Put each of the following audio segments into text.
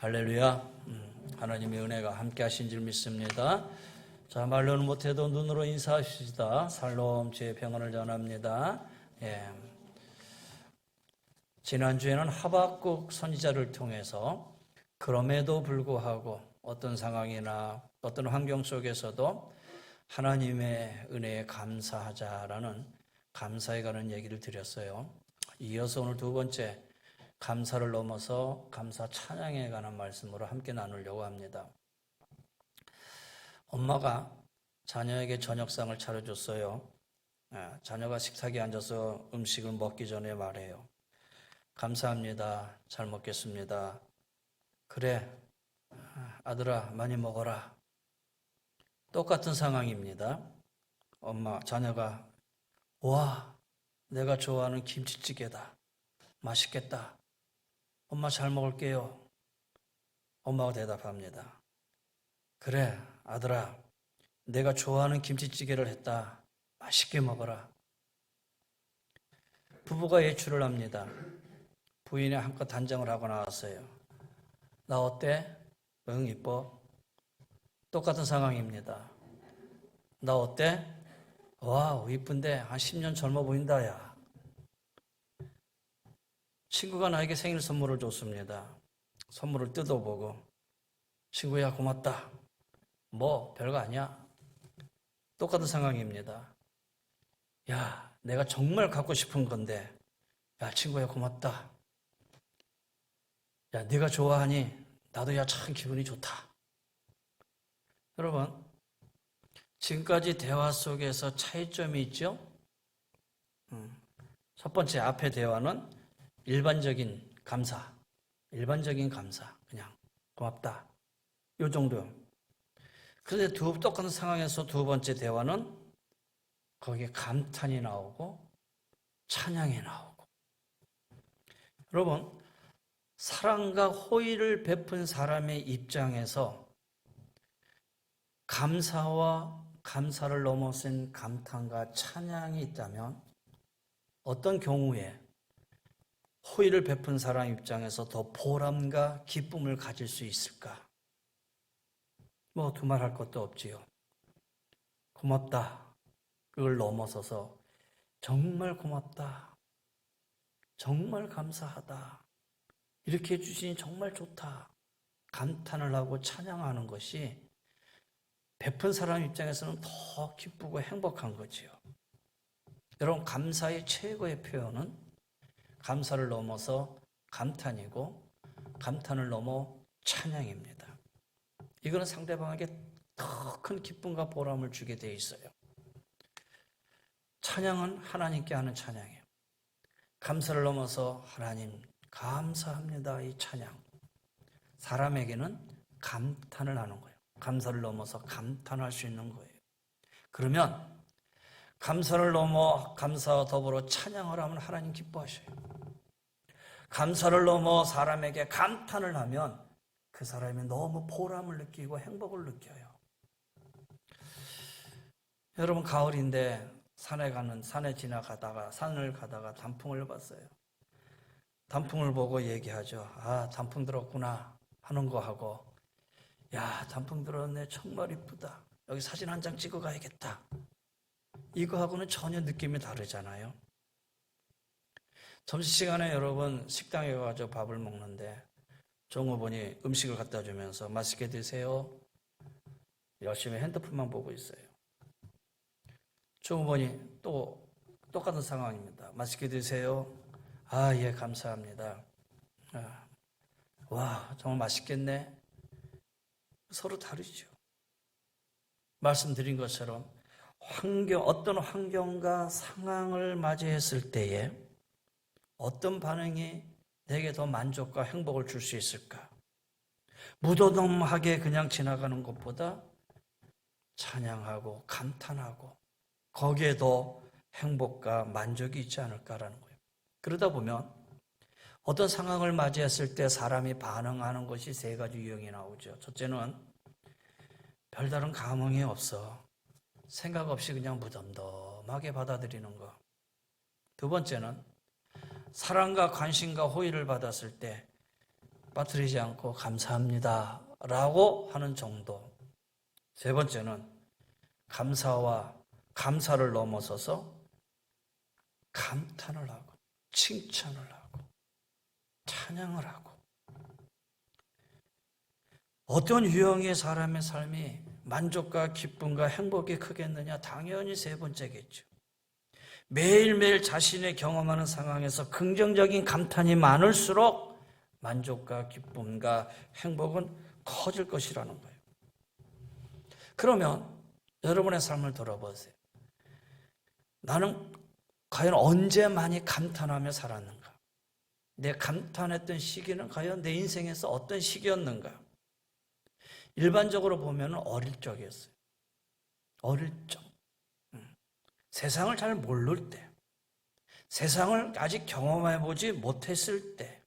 할렐루야. 하나님의 은혜가 함께 하신 줄 믿습니다. 자, 말로는 못해도 눈으로 인사하시다. 살롬 주의 평안을 전합니다. 지난주에는 하박국 선지자를 통해서 그럼에도 불구하고 어떤 상황이나 어떤 환경 속에서도 하나님의 은혜에 감사하자라는 감사에 관한 얘기를 드렸어요. 이어서 오늘 두 번째 감사를 넘어서 감사 찬양에 관한 말씀으로 함께 나누려고 합니다. 엄마가 자녀에게 저녁상을 차려줬어요. 자녀가 식탁에 앉아서 음식을 먹기 전에 말해요. 감사합니다. 잘 먹겠습니다. 그래, 아들아 많이 먹어라. 똑같은 상황입니다. 자녀가 와, 내가 좋아하는 김치찌개다. 맛있겠다. 엄마 잘 먹을게요. 엄마가 대답합니다. 그래, 아들아, 내가 좋아하는 김치찌개를 했다. 맛있게 먹어라. 부부가 외출을 합니다. 부인이 한껏 단장을 하고 나왔어요. 나 어때? 응, 이뻐. 똑같은 상황입니다. 나 어때? 와우, 이쁜데 한 10년 젊어 보인다, 야. 친구가 나에게 생일 선물을 줬습니다. 선물을 뜯어보고 친구야 고맙다. 뭐 별거 아니야. 똑같은 상황입니다. 야, 내가 정말 갖고 싶은 건데 야, 친구야 고맙다. 야, 네가 좋아하니 나도 야 참 기분이 좋다. 여러분, 지금까지 대화 속에서 차이점이 있죠? 첫 번째 앞에 대화는 일반적인 감사, 그냥 고맙다. 요 정도. 그런데 똑같은 상황에서 두 번째 대화는 거기에 감탄이 나오고 찬양이 나오고. 여러분, 사랑과 호의를 베푼 사람의 입장에서 감사와 감사를 넘어선 감탄과 찬양이 있다면 어떤 경우에 호의를 베푼 사람 입장에서 더 보람과 기쁨을 가질 수 있을까? 뭐 두말할 것도 없지요. 고맙다. 그걸 넘어서서 정말 고맙다. 정말 감사하다. 이렇게 해주시니 정말 좋다. 감탄을 하고 찬양하는 것이 베푼 사람 입장에서는 더 기쁘고 행복한 거지요. 여러분, 감사의 최고의 표현은 감사를 넘어서 감탄이고 감탄을 넘어 찬양입니다. 이거는 상대방에게 더 큰 기쁨과 보람을 주게 돼 있어요. 찬양은 하나님께 하는 찬양이에요. 감사를 넘어서 하나님 감사합니다. 이 찬양. 사람에게는 감탄을 하는 거예요. 감사를 넘어서 감탄할 수 있는 거예요. 그러면 감사를 넘어 감사와 더불어 찬양을 하면 하나님 기뻐하셔요. 감사를 넘어 사람에게 감탄을 하면 그 사람이 너무 보람을 느끼고 행복을 느껴요. 여러분, 가을인데 산을 가다가 단풍을 봤어요. 단풍을 보고 얘기하죠. 아, 단풍 들었구나 하는 거 하고, 야, 단풍 들었네. 정말 이쁘다. 여기 사진 한 장 찍어 가야겠다. 이거하고는 전혀 느낌이 다르잖아요. 점심시간에 여러분 식당에 가서 밥을 먹는데 종업원이 음식을 갖다 주면서 맛있게 드세요. 열심히 핸드폰만 보고 있어요. 종업원이 또 똑같은 상황입니다. 맛있게 드세요. 아, 예, 감사합니다. 와, 정말 맛있겠네. 서로 다르죠. 말씀드린 것처럼 어떤 환경과 상황을 맞이했을 때에 어떤 반응이 내게 더 만족과 행복을 줄 수 있을까? 무도덤하게 그냥 지나가는 것보다 찬양하고 감탄하고 거기에 더 행복과 만족이 있지 않을까라는 거예요. 그러다 보면 어떤 상황을 맞이했을 때 사람이 반응하는 것이 세 가지 유형이 나오죠. 첫째는 별다른 감흥이 없어. 생각 없이 그냥 무덤덤하게 받아들이는 것. 두 번째는 사랑과 관심과 호의를 받았을 때 빠뜨리지 않고 감사합니다 라고 하는 정도. 세 번째는 감사를 넘어서서 감탄을 하고 칭찬을 하고 찬양을 하고. 어떤 유형의 사람의 삶이 만족과 기쁨과 행복이 크겠느냐? 당연히 세 번째겠죠. 매일매일 자신의 경험하는 상황에서 긍정적인 감탄이 많을수록 만족과 기쁨과 행복은 커질 것이라는 거예요. 그러면 여러분의 삶을 돌아보세요. 나는 과연 언제 많이 감탄하며 살았는가? 내 감탄했던 시기는 과연 내 인생에서 어떤 시기였는가? 일반적으로 보면 어릴 적이었어요. 어릴 적. 세상을 잘 모를 때, 세상을 아직 경험해보지 못했을 때,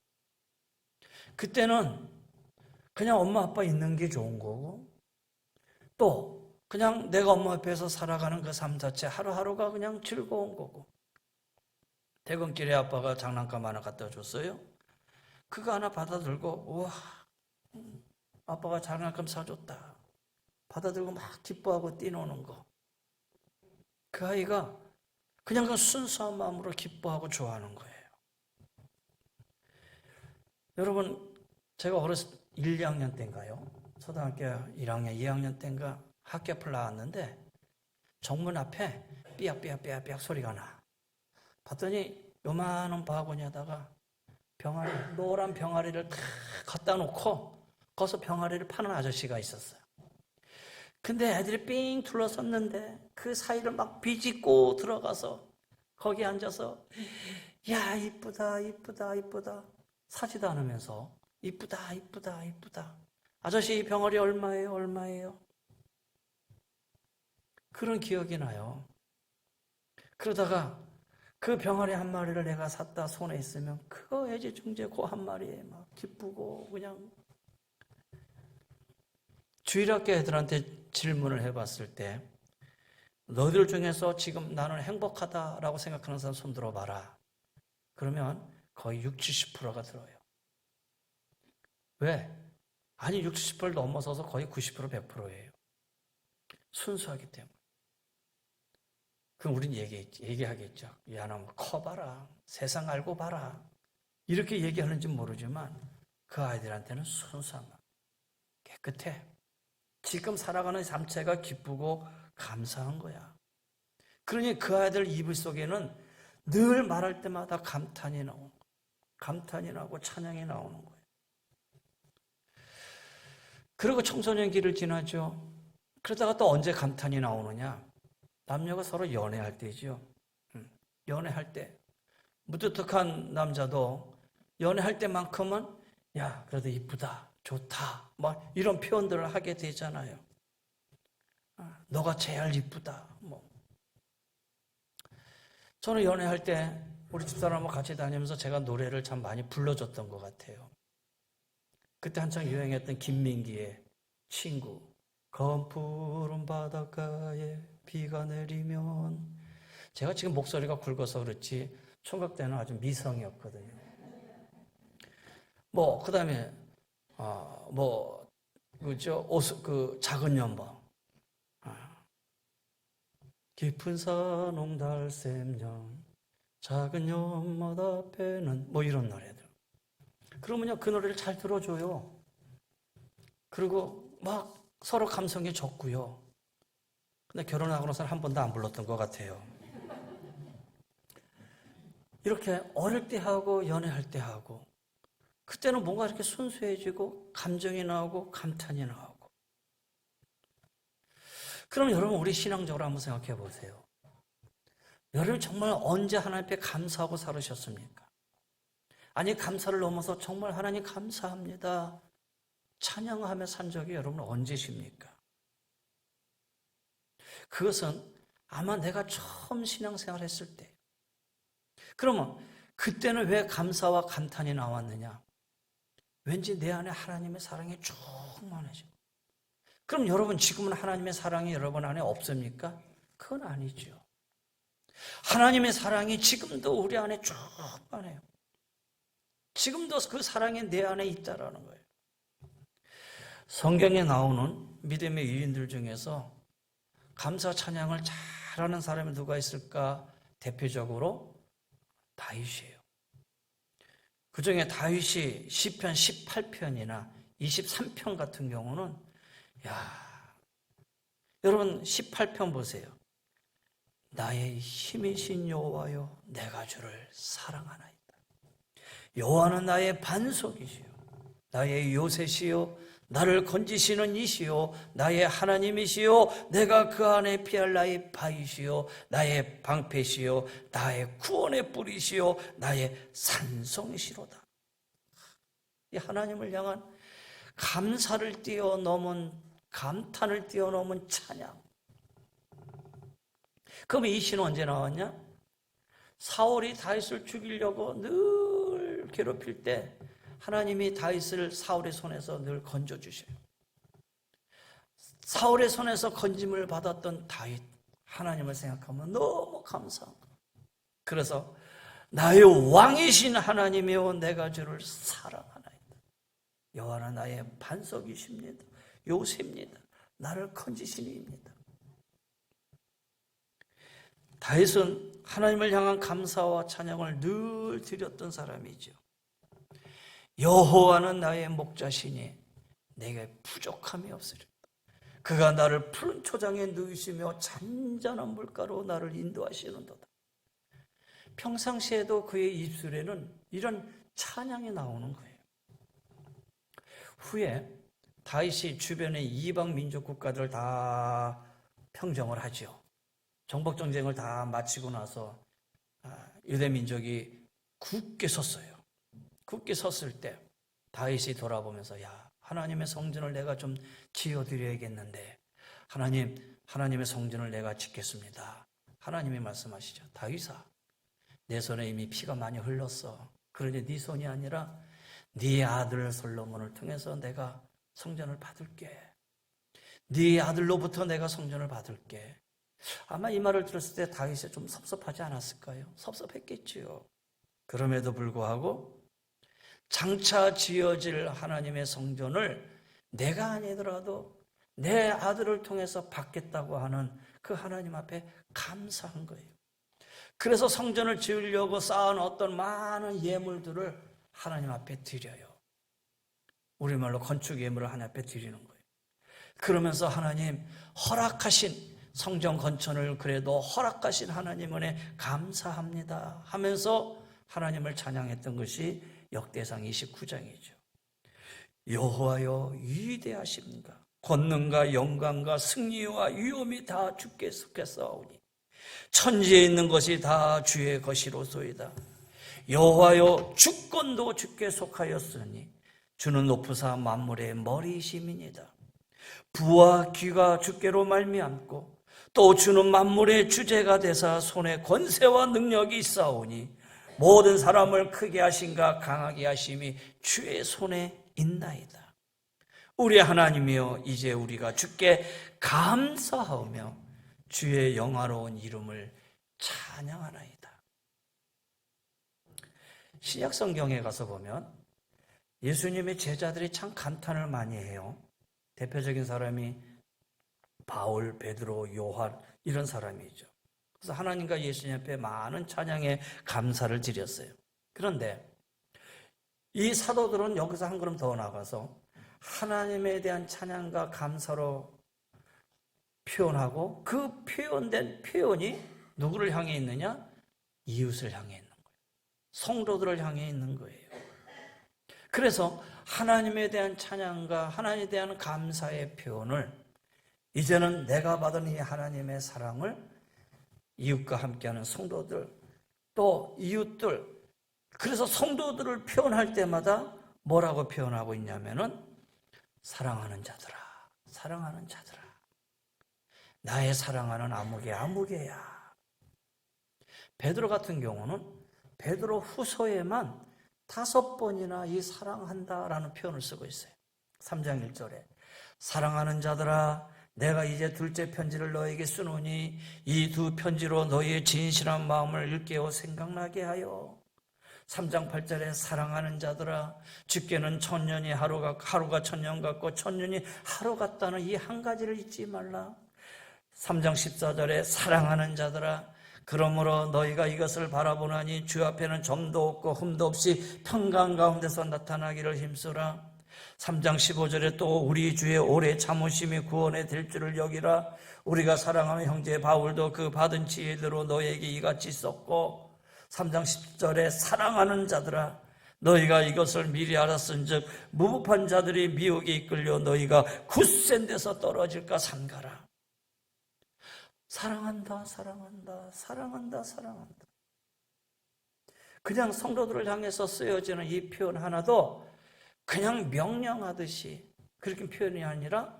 그때는 그냥 엄마 아빠 있는 게 좋은 거고, 또 그냥 내가 엄마 앞에서 살아가는 그 삶 자체 하루하루가 그냥 즐거운 거고, 퇴근길에 아빠가 장난감 하나 갖다 줬어요. 그거 하나 받아들고 우와, 아빠가 장난감 사줬다 받아들고 막 기뻐하고 뛰노는 거. 그 아이가 그냥 그 순수한 마음으로 기뻐하고 좋아하는 거예요. 여러분, 제가 어렸을 때 1, 2학년 때인가요? 초등학교 1학년, 2학년 때인가 학교 앞을 나왔는데 정문 앞에 삐약삐약 소리가 나. 봤더니 요만한 바구니에다가 병아리, 노란 병아리를 다 갖다 놓고 거기서 병아리를 파는 아저씨가 있었어요. 근데 애들이 삥 둘러섰는데 그 사이를 막 비집고 들어가서 거기 앉아서 야 이쁘다 이쁘다 이쁘다 사지도 않으면서 이쁘다 이쁘다 이쁘다 아저씨 이 병아리 얼마예요 얼마예요 그런 기억이 나요. 그러다가 그 병아리 한 마리를 내가 샀다 손에 있으면 그 애지중지 그 한 마리에 막 기쁘고 그냥. 주일학교 애들한테 질문을 해봤을 때 너희들 중에서 지금 나는 행복하다라고 생각하는 사람 손 들어봐라. 그러면 거의 60, 70%가 들어요. 왜? 아니 60, 70%를 넘어서서 거의 90%, 100%예요. 순수하기 때문에. 그럼 우린 얘기하겠죠. 야, 너 커봐라. 세상 알고 봐라. 이렇게 얘기하는지 모르지만 그 아이들한테는 순수한 마음. 깨끗해. 지금 살아가는 삶체가 기쁘고 감사한 거야. 그러니 그 아이들 이불 속에는 늘 말할 때마다 감탄이 나오는 거야. 감탄이 나오고 찬양이 나오는 거예요. 그리고 청소년기를 지나죠. 그러다가 또 언제 감탄이 나오느냐? 남녀가 서로 연애할 때죠. 연애할 때. 무뚝뚝한 남자도 연애할 때만큼은 야, 그래도 이쁘다. 좋다. 막 이런 표현들을 하게 되잖아요. 너가 제일 이쁘다. 뭐. 저는 연애할 때 우리 집사람하고 같이 다니면서 제가 노래를 참 많이 불러줬던 것 같아요. 그때 한창 유행했던 김민기의 친구. 검푸른 바닷가에 비가 내리면. 제가 지금 목소리가 굵어서 그렇지 총각 때는 아주 미성이었거든요. 뭐 그다음에 그죠? 그 작은 연방. 깊은 산 옹달샘령 작은 연못 앞에는 뭐 이런 노래들. 그러면요 그 노래를 잘 들어줘요. 그리고 막 서로 감성이 적고요. 근데 결혼하고 나서는 한 번도 안 불렀던 것 같아요. 이렇게 어릴 때 하고 연애할 때 하고 그때는 뭔가 이렇게 순수해지고 감정이 나오고 감탄이 나오고. 그럼 여러분 우리 신앙적으로 한번 생각해 보세요. 여러분 정말 언제 하나님 앞에 감사하고 살으셨습니까? 아니 감사를 넘어서 정말 하나님 감사합니다 찬양하며 산 적이 여러분 언제십니까? 그것은 아마 내가 처음 신앙생활 했을 때. 그러면 그때는 왜 감사와 감탄이 나왔느냐? 왠지 내 안에 하나님의 사랑이 충만해져. 그럼 여러분 지금은 하나님의 사랑이 여러분 안에 없습니까? 그건 아니죠. 하나님의 사랑이 지금도 우리 안에 충만해요. 지금도 그 사랑이 내 안에 있다라는 거예요. 성경에 나오는 믿음의 위인들 중에서 감사 찬양을 잘하는 사람이 누가 있을까? 대표적으로 다윗이에요. 그 중에 다윗이 시편 18편이나 23편 같은 경우는 여러분 18편 보세요. 나의 힘이신 여호와여, 내가 주를 사랑하나이다. 여호와는 나의 반석이시요 나의 요새시요 나를 건지시는 이시요 나의 하나님이시요 내가 그 안에 피할 나의 바위시요 나의 방패시요 나의 구원의 뿌리시요 나의 산성이시로다. 이 하나님을 향한 감사를 뛰어넘은, 감탄을 뛰어넘은 찬양. 그럼 이 시는 언제 나왔냐? 사울이 다윗을 죽이려고 늘 괴롭힐 때 하나님이 다윗을 사울의 손에서 늘 건져주셔요. 사울의 손에서 건짐을 받았던 다윗, 하나님을 생각하면 너무 감사한 거예요. 그래서 나의 왕이신 하나님이여, 내가 주를 사랑하나이다. 여호와는 나의 반석이십니다. 요새입니다. 나를 건지신 이입니다. 다윗은 하나님을 향한 감사와 찬양을 늘 드렸던 사람이죠. 여호와는 나의 목자시니 내게 부족함이 없으리라. 그가 나를 푸른 초장에 누이시며 잔잔한 물가로 나를 인도하시는도다. 평상시에도 그의 입술에는 이런 찬양이 나오는 거예요. 후에 다윗이 주변의 이방 민족 국가들 다 평정을 하죠. 정복 전쟁을 다 마치고 나서 유대 민족이 굳게 섰어요. 굳게 섰을 때 다윗이 돌아보면서 하나님의 성전을 내가 좀 지어드려야겠는데 하나님의 성전을 내가 짓겠습니다. 하나님이 말씀하시죠. 다윗아, 내 손에 이미 피가 많이 흘렀어. 그러니 네 손이 아니라 네 아들 솔로몬을 통해서 내가 성전을 받을게. 네 아들로부터 내가 성전을 받을게. 아마 이 말을 들었을 때 다윗이 좀 섭섭하지 않았을까요? 섭섭했겠지요. 그럼에도 불구하고 장차 지어질 하나님의 성전을 내가 아니더라도 내 아들을 통해서 받겠다고 하는 그 하나님 앞에 감사한 거예요. 그래서 성전을 지으려고 쌓은 어떤 많은 예물들을 하나님 앞에 드려요. 우리말로 건축 예물을 하나님 앞에 드리는 거예요. 그러면서 하나님 허락하신 성전 건축을 그래도 허락하신 하나님 은혜 감사합니다 하면서 하나님을 찬양했던 것이 역대상 29장이죠. 여호와여 위대하십니다. 권능과 영광과 승리와 위엄이 다 주께 속했사오니 천지에 있는 것이 다 주의 것이로소이다. 여호와여 주권도 주께 속하였으니 주는 높으사 만물의 머리이심이니이다. 부와 귀가 주께로 말미암고 또 주는 만물의 주제가 되사 손에 권세와 능력이 있사오니 모든 사람을 크게 하신가 강하게 하심이 주의 손에 있나이다. 우리 하나님이여 이제 우리가 주께 감사하며 주의 영화로운 이름을 찬양하나이다. 신약 성경에 가서 보면 예수님의 제자들이 참 감탄을 많이 해요. 대표적인 사람이 바울, 베드로, 요한 이런 사람이죠. 그래서 하나님과 예수님 앞에 많은 찬양의 감사를 드렸어요. 그런데 이 사도들은 여기서 한 걸음 더 나가서 하나님에 대한 찬양과 감사로 표현하고 그 표현된 표현이 누구를 향해 있느냐? 이웃을 향해 있는 거예요. 성도들을 향해 있는 거예요. 그래서 하나님에 대한 찬양과 하나님에 대한 감사의 표현을 이제는 내가 받은 이 하나님의 사랑을 이웃과 함께하는 성도들 또 이웃들, 그래서 성도들을 표현할 때마다 뭐라고 표현하고 있냐면은 사랑하는 자들아, 사랑하는 자들아, 나의 사랑하는 아무개야. 베드로 같은 경우는 베드로 후서에만 5번이나 이 사랑한다라는 표현을 쓰고 있어요. 3장 1절에 사랑하는 자들아, 내가 이제 둘째 편지를 너에게 쓰노니 이 두 편지로 너희의 진실한 마음을 일깨워 생각나게 하여 3장 8절에 사랑하는 자들아 주께는 천년이 하루가 천년 같고 천년이 하루 같다는 이 한 가지를 잊지 말라. 3장 14절에 사랑하는 자들아 그러므로 너희가 이것을 바라보나니 주 앞에는 점도 없고 흠도 없이 평강 가운데서 나타나기를 힘쓰라. 3장 15절에 또 우리 주의 오래 참으심이 구원에 될 줄을 여기라. 우리가 사랑하는 형제 바울도 그 받은 지혜대로 너희에게 이같이 썼고 3장 10절에 사랑하는 자들아 너희가 이것을 미리 알았은즉 무법한 자들이 미혹에 이끌려 너희가 굳센 데서 떨어질까 삼가라. 사랑한다, 사랑한다, 사랑한다, 사랑한다. 그냥 성도들을 향해서 쓰여지는 이 표현 하나도 그냥 명령하듯이 그렇게 표현이 아니라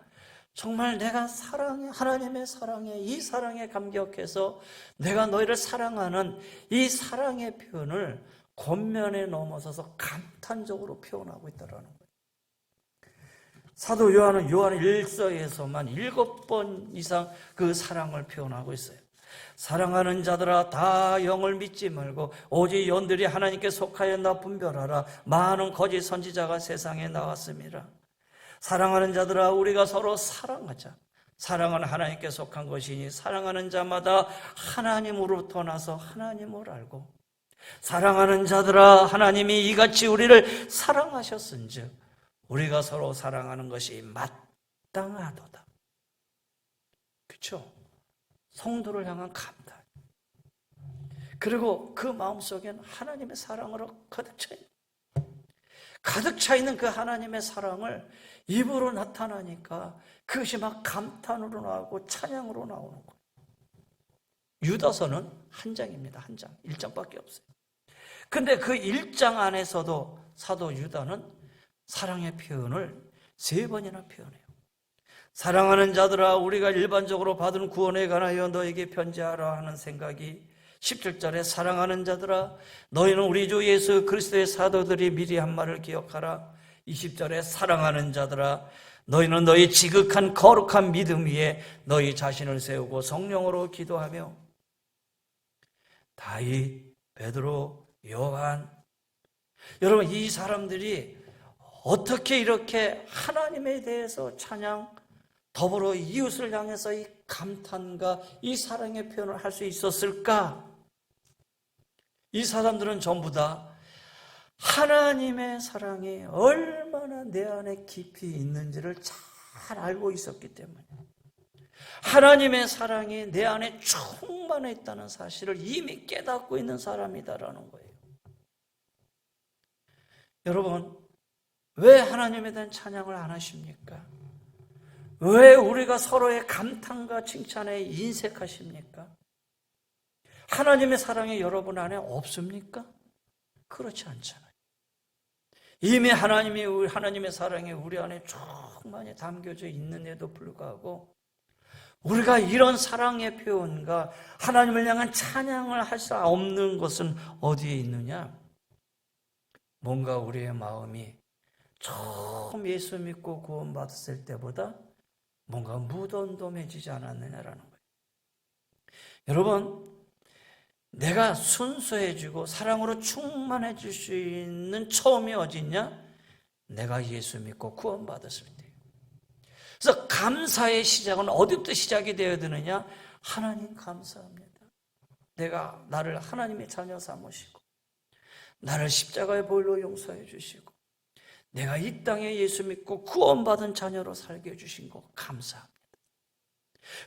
정말 내가 사랑해, 하나님의 사랑에, 이 사랑에 감격해서 내가 너희를 사랑하는 이 사랑의 표현을 권면에 넘어서서 감탄적으로 표현하고 있다는 거예요. 사도 요한은 요한 1서에서만 7번 이상 그 사랑을 표현하고 있어요. 사랑하는 자들아 다 영을 믿지 말고 오직 연들이 하나님께 속하였나 분별하라. 많은 거짓 선지자가 세상에 나왔습니다. 사랑하는 자들아 우리가 서로 사랑하자. 사랑은 하나님께 속한 것이니 사랑하는 자마다 하나님으로부터 나서 하나님을 알고 사랑하는 자들아 하나님이 이같이 우리를 사랑하셨은즉 우리가 서로 사랑하는 것이 마땅하도다. 그렇죠? 성도를 향한 감탄. 그리고 그 마음속엔 하나님의 사랑으로 가득 차 있는 그 하나님의 사랑을 입으로 나타나니까 그것이 막 감탄으로 나오고 찬양으로 나오는 거예요. 유다서는 한 장입니다. 한 장. 1장밖에 없어요. 근데 그 1장 안에서도 사도 유다는 사랑의 표현을 3번이나 표현해요. 사랑하는 자들아 우리가 일반적으로 받은 구원에 관하여 너에게 편지하라 하는 생각이 17절에 사랑하는 자들아 너희는 우리 주 예수 그리스도의 사도들이 미리 한 말을 기억하라. 20절에 사랑하는 자들아 너희는 너희 지극한 거룩한 믿음 위에 너희 자신을 세우고 성령으로 기도하며 다윗, 베드로, 요한 여러분 이 사람들이 어떻게 이렇게 하나님에 대해서 찬양 더불어 이웃을 향해서 이 감탄과 이 사랑의 표현을 할 수 있었을까? 이 사람들은 전부 다 하나님의 사랑이 얼마나 내 안에 깊이 있는지를 잘 알고 있었기 때문에 하나님의 사랑이 내 안에 충만해 있다는 사실을 이미 깨닫고 있는 사람이다라는 거예요. 여러분, 왜 하나님에 대한 찬양을 안 하십니까? 왜 우리가 서로의 감탄과 칭찬에 인색하십니까? 하나님의 사랑이 여러분 안에 없습니까? 그렇지 않잖아요. 이미 하나님의 사랑이 우리 안에 충만히 담겨져 있는데도 불구하고 우리가 이런 사랑의 표현과 하나님을 향한 찬양을 할 수 없는 것은 어디에 있느냐? 뭔가 우리의 마음이 처음 예수 믿고 구원받았을 때보다 뭔가 무덤덤해지지 않았느냐라는 거예요. 여러분, 내가 순수해지고 사랑으로 충만해질 수 있는 처음이 어디냐? 내가 예수 믿고 구원받았을 때. 그래서 감사의 시작은 어디부터 시작이 되어야 되느냐? 하나님 감사합니다. 내가 나를 하나님의 자녀 삼으시고 나를 십자가의 보혈로 용서해 주시고 내가 이 땅에 예수 믿고 구원받은 자녀로 살게 해주신 거 감사합니다.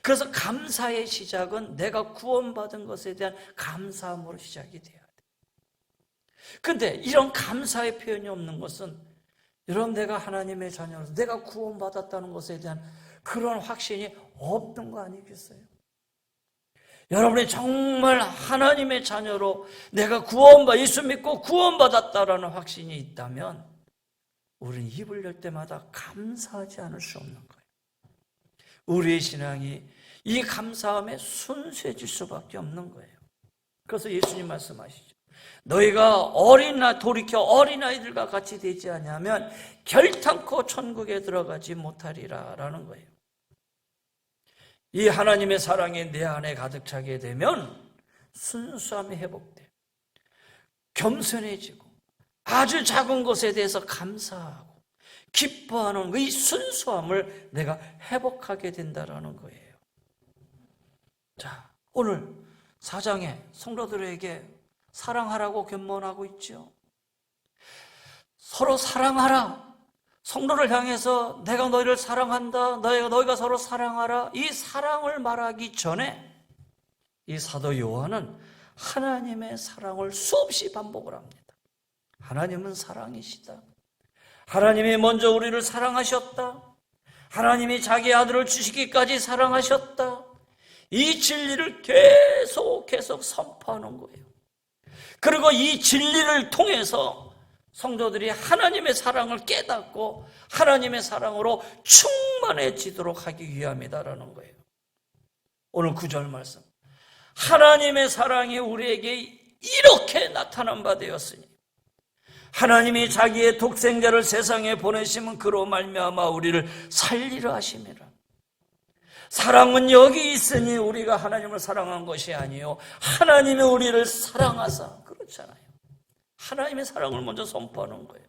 그래서 감사의 시작은 내가 구원받은 것에 대한 감사함으로 시작이 돼야 돼. 그런데 이런 감사의 표현이 없는 것은 여러분 내가 하나님의 자녀로서 내가 구원받았다는 것에 대한 그런 확신이 없는 거 아니겠어요? 여러분이 정말 하나님의 자녀로 내가 예수 믿고 구원받았다라는 확신이 있다면 우리는 입을 열 때마다 감사하지 않을 수 없는 거예요. 우리의 신앙이 이 감사함에 순수해질 수밖에 없는 거예요. 그래서 예수님 말씀하시죠. 너희가 돌이켜 어린아이들과 같이 되지 아니하면 결탄코 천국에 들어가지 못하리라 라는 거예요. 이 하나님의 사랑이 내 안에 가득 차게 되면 순수함이 회복돼요. 겸손해지고 아주 작은 것에 대해서 감사하고 기뻐하는 이 순수함을 내가 회복하게 된다는 거예요. 자, 오늘 4장에 성도들에게 사랑하라고 견문하고 있죠. 서로 사랑하라. 성도를 향해서 내가 너희를 사랑한다. 너희가 서로 사랑하라. 이 사랑을 말하기 전에 이 사도 요한은 하나님의 사랑을 수없이 반복을 합니다. 하나님은 사랑이시다. 하나님이 먼저 우리를 사랑하셨다. 하나님이 자기 아들을 주시기까지 사랑하셨다. 이 진리를 계속 선포하는 거예요. 그리고 이 진리를 통해서 성도들이 하나님의 사랑을 깨닫고 하나님의 사랑으로 충만해지도록 하기 위함이다라는 거예요. 오늘 9절 말씀. 하나님의 사랑이 우리에게 이렇게 나타난 바 되었으니 하나님이 자기의 독생자를 세상에 보내심은 그로 말미암아 우리를 살리려 하심이라. 사랑은 여기 있으니 우리가 하나님을 사랑한 것이 아니요 하나님이 우리를 사랑하사. 그렇잖아요. 하나님의 사랑을 먼저 선포하는 거예요.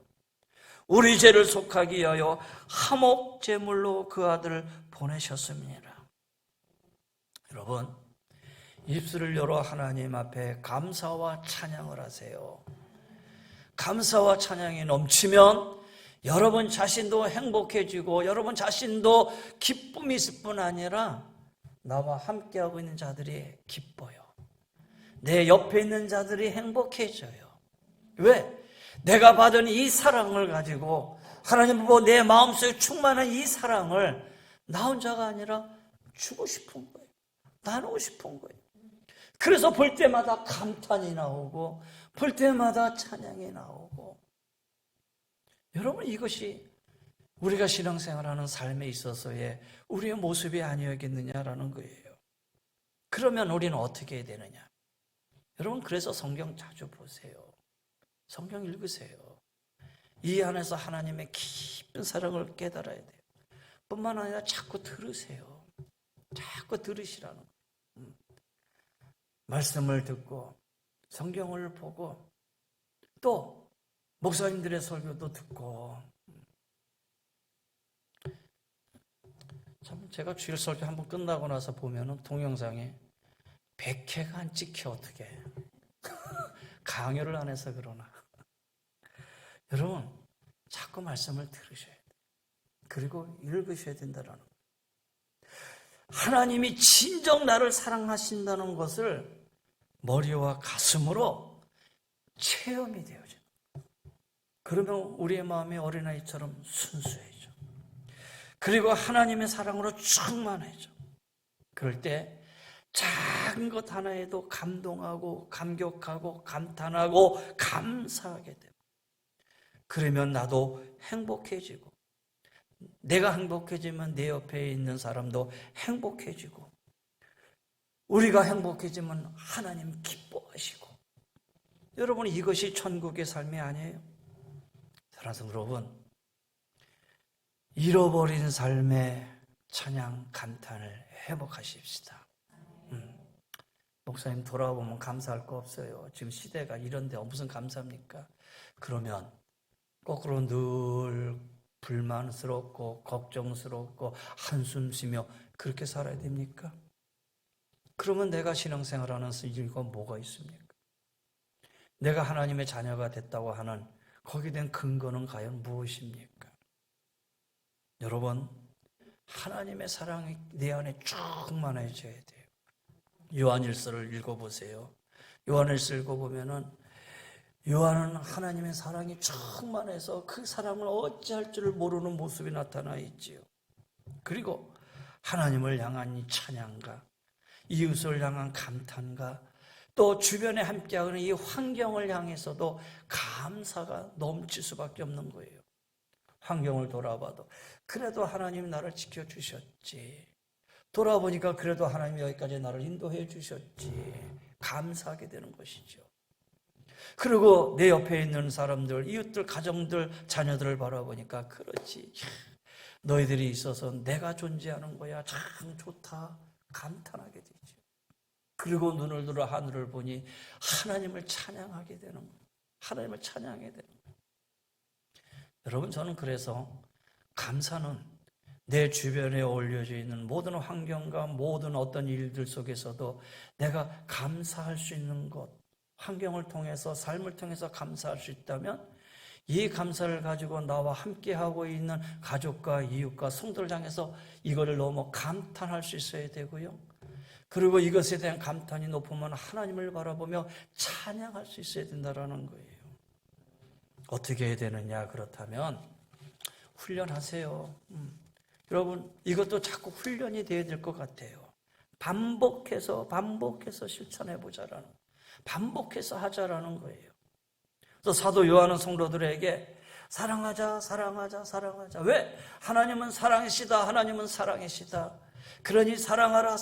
우리 죄를 속하기 위하여 화목 제물로 그 아들을 보내셨습니다. 여러분, 입술을 열어 하나님 앞에 감사와 찬양을 하세요. 감사와 찬양이 넘치면 여러분 자신도 행복해지고 여러분 자신도 기쁨이 있을 뿐 아니라 나와 함께하고 있는 자들이 기뻐요. 내 옆에 있는 자들이 행복해져요. 왜? 내가 받은 이 사랑을 가지고 하나님 보고 내 마음속에 충만한 이 사랑을 나 혼자가 아니라 주고 싶은 거예요. 나누고 싶은 거예요. 그래서 볼 때마다 감탄이 나오고 볼 때마다 찬양이 나오고. 여러분, 이것이 우리가 신앙생활하는 삶에 있어서의 우리의 모습이 아니었겠느냐라는 거예요. 그러면 우리는 어떻게 해야 되느냐? 여러분, 그래서 성경 자주 보세요. 성경 읽으세요. 이 안에서 하나님의 깊은 사랑을 깨달아야 돼요. 뿐만 아니라 자꾸 들으세요. 자꾸 들으시라는 거예요. 말씀을 듣고 성경을 보고 또 목사님들의 설교도 듣고. 참 제가 주일 설교 한번 끝나고 나서 보면은 동영상에 100회가 안 찍혀. 어떻게 강요를 안 해서 그러나. 여러분, 자꾸 말씀을 들으셔야 돼요. 그리고 읽으셔야 된다는 거예요. 하나님이 진정 나를 사랑하신다는 것을 머리와 가슴으로 체험이 되어져요. 그러면 우리의 마음이 어린아이처럼 순수해져. 그리고 하나님의 사랑으로 충만해져. 그럴 때 작은 것 하나에도 감동하고 감격하고 감탄하고 감사하게 돼요. 그러면 나도 행복해지고 내가 행복해지면 내 옆에 있는 사람도 행복해지고 우리가 행복해지면 하나님 기뻐하시고. 여러분, 이것이 천국의 삶이 아니에요? 사랑하는 여러분, 잃어버린 삶의 찬양 감탄을 회복하십시다. 목사님, 돌아보면 감사할 거 없어요. 지금 시대가 이런데 무슨 감사합니까? 그러면 거꾸로 늘 불만스럽고 걱정스럽고 한숨 쉬며 그렇게 살아야 됩니까? 그러면 내가 신앙생활하는 이유가 뭐가 있습니까? 내가 하나님의 자녀가 됐다고 하는 거기에 대한 근거는 과연 무엇입니까? 여러분, 하나님의 사랑이 내 안에 충만해져야 돼요. 요한일서를 읽어보세요. 요한일서 읽어보면은 요한은 하나님의 사랑이 충만해서 그 사랑을 어찌할 줄을 모르는 모습이 나타나 있지요. 그리고 하나님을 향한 이 찬양과 이웃을 향한 감탄과 또 주변에 함께하는 이 환경을 향해서도 감사가 넘칠 수밖에 없는 거예요. 환경을 돌아봐도 그래도 하나님이 나를 지켜주셨지. 돌아보니까 그래도 하나님이 여기까지 나를 인도해 주셨지. 감사하게 되는 것이죠. 그리고 내 옆에 있는 사람들, 이웃들, 가정들, 자녀들을 바라보니까 그렇지. 너희들이 있어서 내가 존재하는 거야. 참 좋다. 감탄하게 되죠. 그리고 눈을 들어 하늘을 보니 하나님을 찬양하게 되는 거예요. 하나님을 찬양해야 돼요. 여러분, 저는 그래서 감사는 내 주변에 올려져 있는 모든 환경과 모든 어떤 일들 속에서도 내가 감사할 수 있는 것, 환경을 통해서, 삶을 통해서 감사할 수 있다면 이 감사를 가지고 나와 함께하고 있는 가족과 이웃과 성도를 향해서 이거를 너무 감탄할 수 있어야 되고요. 그리고 이것에 대한 감탄이 높으면 하나님을 바라보며 찬양할 수 있어야 된다는 거예요. 어떻게 해야 되느냐? 그렇다면 훈련하세요. 여러분, 이것도 자꾸 훈련이 되어야 될 것 같아요. 반복해서 실천해보자라는, 반복해서 하자라는 거예요. 그래서 사도 요한은 성도들에게 사랑하자. 왜? 하나님은 사랑이시다. 하나님은 사랑이시다. 그러니 사랑하라.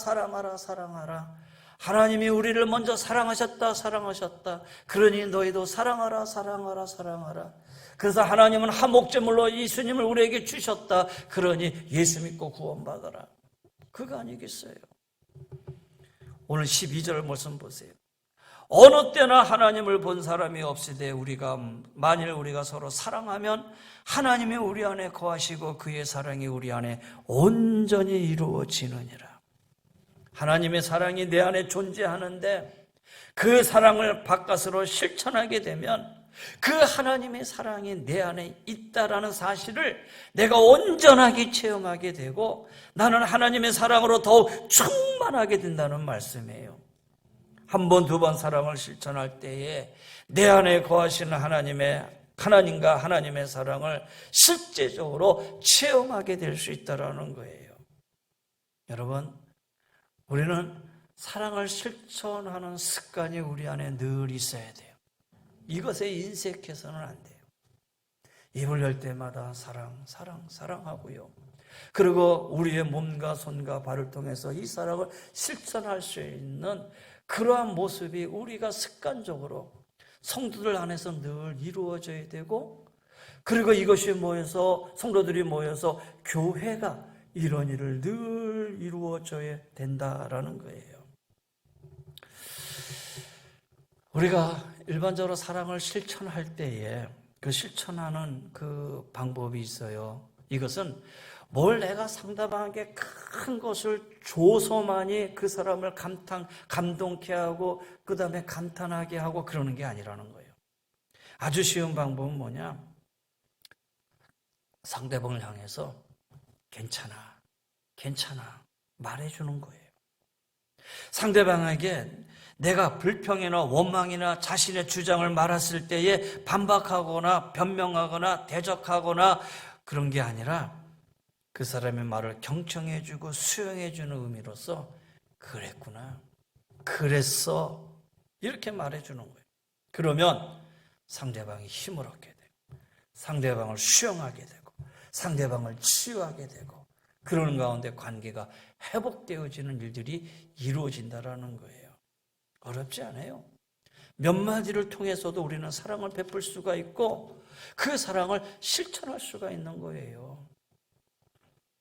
하나님이 우리를 먼저 사랑하셨다. 그러니 너희도 사랑하라. 그래서 하나님은 한 목적물로 예수님을 우리에게 주셨다. 그러니 예수 믿고 구원받아라. 그거 아니겠어요? 오늘 12절 말씀 보세요. 어느 때나 하나님을 본 사람이 없으되 만일 우리가 서로 사랑하면 하나님이 우리 안에 거하시고 그의 사랑이 우리 안에 온전히 이루어지느니라. 하나님의 사랑이 내 안에 존재하는데 그 사랑을 바깥으로 실천하게 되면 그 하나님의 사랑이 내 안에 있다라는 사실을 내가 온전하게 체험하게 되고 나는 하나님의 사랑으로 더욱 충만하게 된다는 말씀이에요. 한 번, 두 번 사랑을 실천할 때에 내 안에 거하시는 하나님과 하나님의 사랑을 실제적으로 체험하게 될 수 있다는 거예요. 여러분, 우리는 사랑을 실천하는 습관이 우리 안에 늘 있어야 돼요. 이것에 인색해서는 안 돼요. 입을 열 때마다 사랑하고요. 그리고 우리의 몸과 손과 발을 통해서 이 사랑을 실천할 수 있는 그러한 모습이 우리가 습관적으로 성도들 안에서 늘 이루어져야 되고, 그리고 이것이 모여서 성도들이 모여서 교회가 이런 일을 늘 이루어져야 된다라는 거예요. 우리가 일반적으로 사랑을 실천할 때에 그 실천하는 그 방법이 있어요. 이것은 뭘 내가 상대방에게 큰 것을 줘서만이 그 사람을 감동케 하고 그 다음에 감탄하게 하고 그러는 게 아니라는 거예요. 아주 쉬운 방법은 뭐냐? 상대방을 향해서 괜찮아 말해주는 거예요. 상대방에게 내가 불평이나 원망이나 자신의 주장을 말했을 때에 반박하거나 변명하거나 대적하거나 그런 게 아니라 그 사람의 말을 경청해주고 수용해주는 의미로서 그랬구나, 그랬어 이렇게 말해주는 거예요. 그러면 상대방이 힘을 얻게 되고 상대방을 수용하게 되고 상대방을 치유하게 되고 그러는 가운데 관계가 회복되어지는 일들이 이루어진다는 거예요. 어렵지 않아요. 몇 마디를 통해서도 우리는 사랑을 베풀 수가 있고 그 사랑을 실천할 수가 있는 거예요.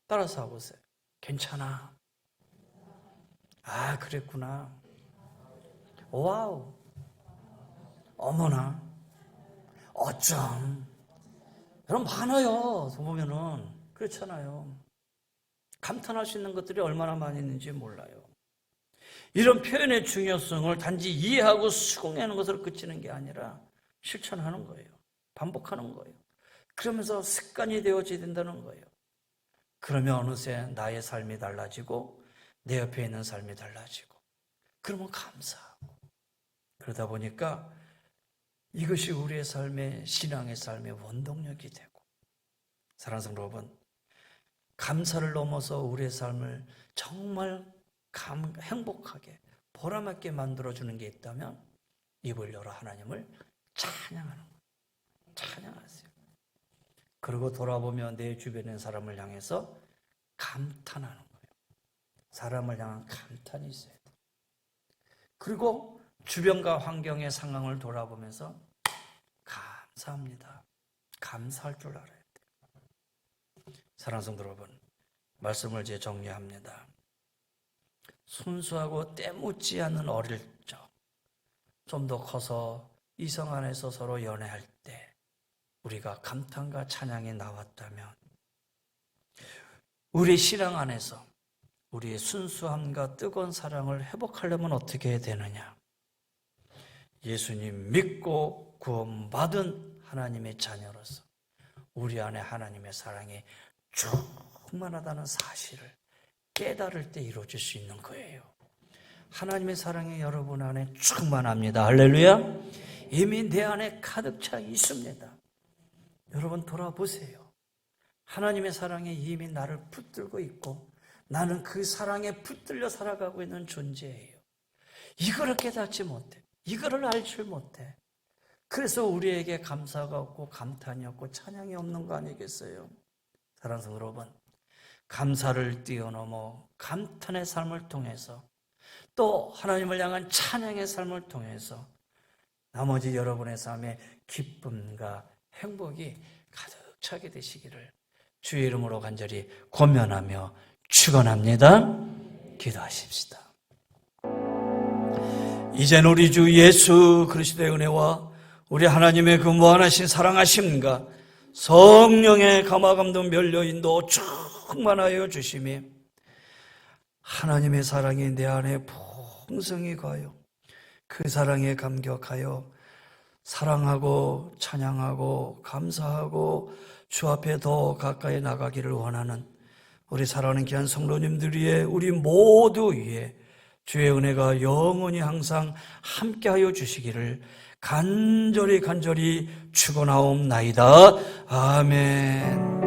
따라서 해보세요. 괜찮아. 아, 그랬구나. 와우. 어머나. 어쩜. 여러분 많아요. 보면은 그렇잖아요. 감탄할 수 있는 것들이 얼마나 많이 있는지 몰라요. 이런 표현의 중요성을 단지 이해하고 수긍하는 것으로 그치는 게 아니라 실천하는 거예요. 반복하는 거예요. 그러면서 습관이 되어져야 된다는 거예요. 그러면 어느새 나의 삶이 달라지고 내 옆에 있는 삶이 달라지고 그러면 감사하고 그러다 보니까 이것이 우리의 삶의 신앙의 삶의 원동력이 되고 사랑하는 성도 여러분, 감사를 넘어서 우리의 삶을 정말 행복하게 보람있게 만들어주는 게 있다면 입을 열어 하나님을 찬양하는 거예요. 찬양하세요. 그리고 돌아보며 내 주변에 있는 사람을 향해서 감탄하는 거예요. 사람을 향한 감탄이 있어야 돼요. 그리고 주변과 환경의 상황을 돌아보면서 감사합니다. 감사할 줄 알아야 돼요. 사랑하는 성도 여러분, 말씀을 이제 정리합니다. 순수하고 때묻지 않는 어릴 적, 좀 더 커서 이성 안에서 서로 연애할 때 우리가 감탄과 찬양이 나왔다면 우리 신앙 안에서 우리의 순수함과 뜨거운 사랑을 회복하려면 어떻게 해야 되느냐? 예수님 믿고 구원받은 하나님의 자녀로서 우리 안에 하나님의 사랑이 충만하다는 사실을 깨달을 때 이루어질 수 있는 거예요. 하나님의 사랑이 여러분 안에 충만합니다. 할렐루야. 이미 내 안에 가득 차 있습니다. 여러분 돌아보세요. 하나님의 사랑에 이미 나를 붙들고 있고 나는 그 사랑에 붙들려 살아가고 있는 존재예요. 이거를 깨닫지 못해. 이거를 알지 못해. 그래서 우리에게 감사가 없고 감탄이 없고 찬양이 없는 거 아니겠어요? 사랑하는 여러분, 감사를 뛰어넘어 감탄의 삶을 통해서 또 하나님을 향한 찬양의 삶을 통해서 나머지 여러분의 삶에 기쁨과 행복이 가득 차게 되시기를 주의 이름으로 간절히 권면하며 축원합니다. 기도하십시다. 이젠 우리 주 예수 그리스도의 은혜와 우리 하나님의 그 무한하신 사랑하심과 성령의 감화감동 면류인도 충만하여 주심이 하나님의 사랑이 내 안에 풍성히 가요. 그 사랑에 감격하여 사랑하고 찬양하고 감사하고 주 앞에 더 가까이 나가기를 원하는 우리 사랑하는 귀한 성도님들 위해 우리 모두 위에 주의 은혜가 영원히 항상 함께하여 주시기를 간절히 축원하옵나이다. 아멘.